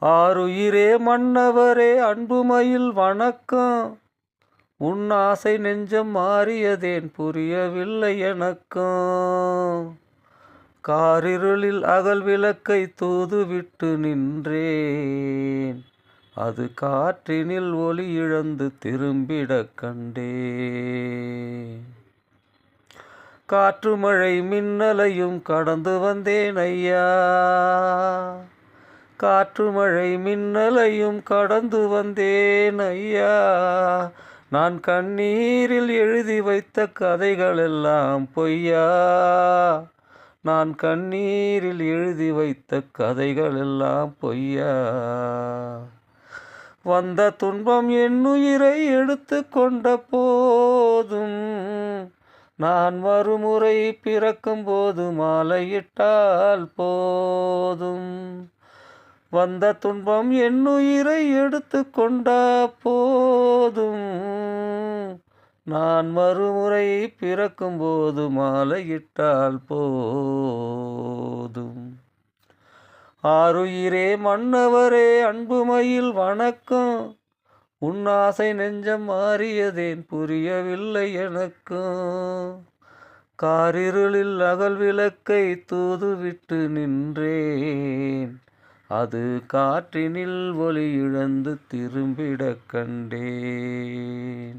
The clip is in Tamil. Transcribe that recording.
ஆருயிரே மன்னவரே அன்புமயில் வணக்கம். உன் ஆசை நெஞ்சம் மாறியதேன் புரியவில்லை எனக்கும். காரிருளில் அகல் விளக்கை தூதுவிட்டு நின்றேன். அது காற்றினில் ஒளி இழந்து திரும்பிடக் கண்டேன். காற்று மழை மின்னலையும் கடந்து வந்தேன் ஐயா. காற்று மழை மின்னலையும் கடந்து வந்தேன் ஐயா. நான் கண்ணீரில் எழுதி வைத்த கதைகளெல்லாம் பொய்யா. நான் கண்ணீரில் எழுதி வைத்த கதைகளெல்லாம் பொய்யா. வந்த துன்பம் என்னுயிரை எடுத்து கொண்ட போதும் நான் மறுமுறை பிறக்கும் போது மாலையிட்டால் போதும். வந்த துன்பம் என்னுயிரை எடுத்து கொண்ட போதும் நான் மறுமுறை பிறக்கும் போது மாலையிட்டால் போதும். ஆருயிரே மன்னவரே அன்புமயில் வணக்கம். உன் ஆசை நெஞ்சம் மாறியதேன் புரியவில்லை எனக்கும். காரிருளில் அகல் விளக்கை தூதுவிட்டு நின்றேன். அது காற்றினில் ஒளி இழந்து திரும்பிடக் கண்டேன்.